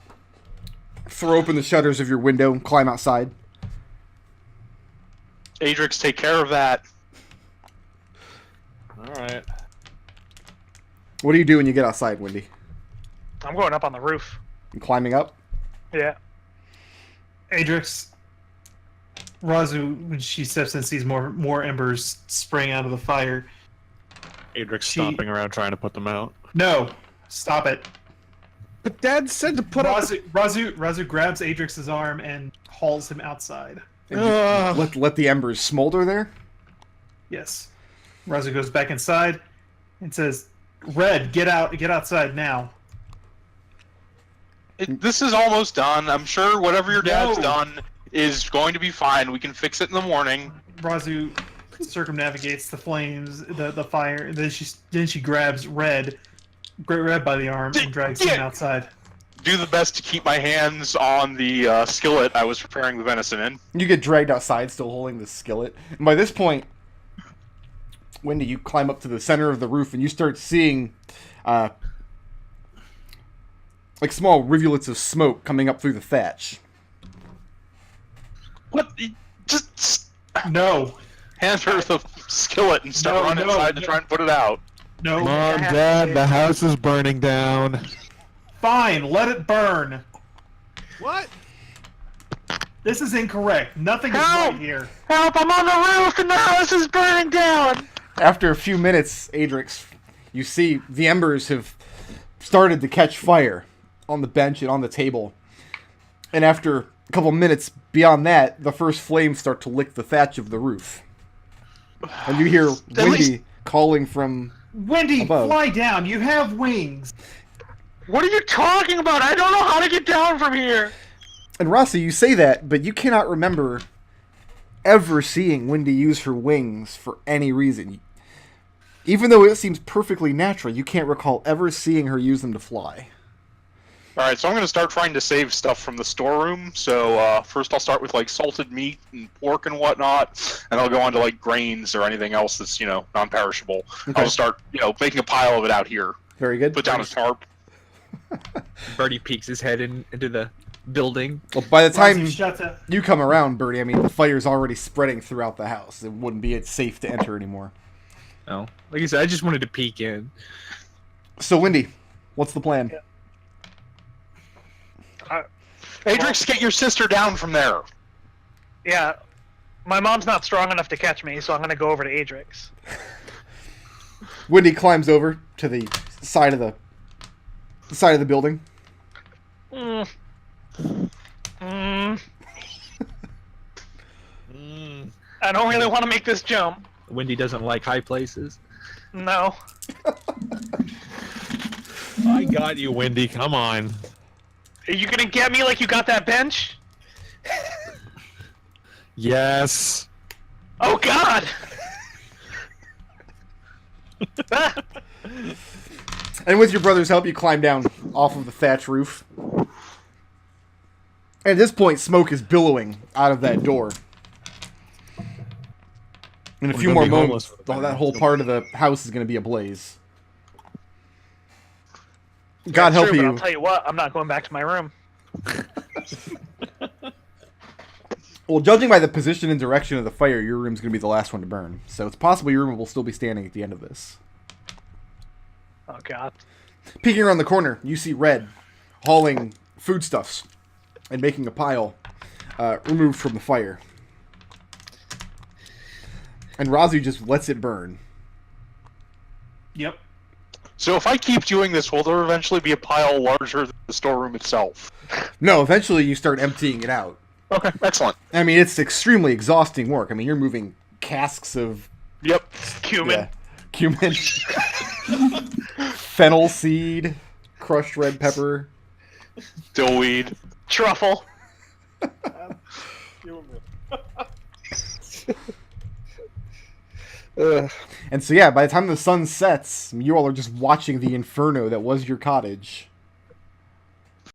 Speaker 2: throw open the shutters of your window and climb outside.
Speaker 5: Adrex, take care of that.
Speaker 3: Alright.
Speaker 2: What do you do when you get outside, Wendy?
Speaker 4: I'm going up on the roof.
Speaker 2: You climbing up?
Speaker 4: Yeah.
Speaker 1: Adrex, Raazu, when she steps in, sees more embers spraying out of the fire.
Speaker 3: Adrex stomping around trying to put them out.
Speaker 1: No, stop it.
Speaker 3: But Dad said to put out...
Speaker 1: Raazu grabs Adrex's arm and hauls him outside.
Speaker 2: And you let the embers smolder there?
Speaker 1: Yes. Raazu goes back inside and says, Red, get outside now.
Speaker 5: This is almost done. I'm sure whatever your dad's
Speaker 1: No.
Speaker 5: done is going to be fine. We can fix it in the morning.
Speaker 1: Raazu circumnavigates the flames, the fire, and then she grabs Red by the arm and drags him outside.
Speaker 5: Do the best to keep my hands on the skillet I was preparing the venison in.
Speaker 2: You get dragged outside, still holding the skillet. And by this point, Wendy, you climb up to the center of the roof and you start seeing like small rivulets of smoke coming up through the thatch.
Speaker 5: What? Just
Speaker 1: No.
Speaker 5: hand her the skillet and start running inside to try and put it out.
Speaker 1: No.
Speaker 3: Mom, Dad, the house is burning down.
Speaker 1: Fine, let it burn.
Speaker 7: What?
Speaker 1: This is incorrect. Nothing is
Speaker 4: Help!
Speaker 1: right here.
Speaker 4: Help! I'm on the roof and the house is burning down!
Speaker 2: After a few minutes, Adrex, you see the embers have started to catch fire on the bench and on the table. And after a couple minutes beyond that, the first flames start to lick the thatch of the roof. And you hear Wendy calling from
Speaker 1: Wendy,
Speaker 2: above.
Speaker 1: fly down. You have wings.
Speaker 4: What are you talking about? I don't know how to get down from here!
Speaker 2: And Raazu, you say that, but you cannot remember ever seeing Wendy use her wings for any reason. Even though it seems perfectly natural, you can't recall ever seeing her use them to fly.
Speaker 5: Alright, so I'm going to start trying to save stuff from the storeroom. So first I'll start with like salted meat and pork and whatnot, and I'll go on to like grains or anything else that's, non-perishable.
Speaker 2: Okay.
Speaker 5: I'll start, making a pile of it out here.
Speaker 2: Very good.
Speaker 5: Put down a tarp.
Speaker 6: Birdie peeks his head into the building.
Speaker 2: Well, by the time
Speaker 1: Raazu, shut up.
Speaker 2: you come around, Birdie, I mean, the fire's already spreading throughout the house. It wouldn't be safe to enter anymore.
Speaker 6: Oh, like I said, I just wanted to peek in.
Speaker 2: So, Wendy, what's the plan?
Speaker 5: Adrex, get your sister down from there.
Speaker 4: Yeah. My mom's not strong enough to catch me, so I'm gonna go over to Adrex.
Speaker 2: Wendy climbs over to the side of the building.
Speaker 4: Mm. I don't really want to make this jump.
Speaker 6: Wendy doesn't like high places.
Speaker 4: No.
Speaker 3: I got you, Wendy. Come on.
Speaker 4: Are you gonna get me like you got that bench?
Speaker 3: Yes.
Speaker 4: Oh God!
Speaker 2: And with your brother's help, you climb down off of the thatch roof. And at this point, smoke is billowing out of that door. In a
Speaker 3: We're
Speaker 2: few
Speaker 3: gonna
Speaker 2: more
Speaker 3: be homeless
Speaker 2: moments,
Speaker 3: for the night.
Speaker 2: that whole part of the house is going to be ablaze. God
Speaker 4: That's
Speaker 2: help
Speaker 4: true, but
Speaker 2: you.
Speaker 4: I'll tell you what, I'm not going back to my room.
Speaker 2: Well, judging by the position and direction of the fire, your room's going to be the last one to burn. So it's possible your room will still be standing at the end of this.
Speaker 4: Oh God.
Speaker 2: Peeking around the corner, you see Red hauling foodstuffs and making a pile removed from the fire. And Raazu just lets it burn.
Speaker 1: Yep.
Speaker 5: So if I keep doing this, will there eventually be a pile larger than the storeroom itself?
Speaker 2: No, eventually you start emptying it out.
Speaker 5: Okay, excellent.
Speaker 2: I mean, it's extremely exhausting work. I mean, you're moving casks of
Speaker 5: Yep.
Speaker 4: Cumin.
Speaker 2: cumin, fennel seed, crushed red pepper.
Speaker 5: Dillweed.
Speaker 4: Truffle.
Speaker 2: And so, yeah, by the time the sun sets, you all are just watching the inferno that was your cottage.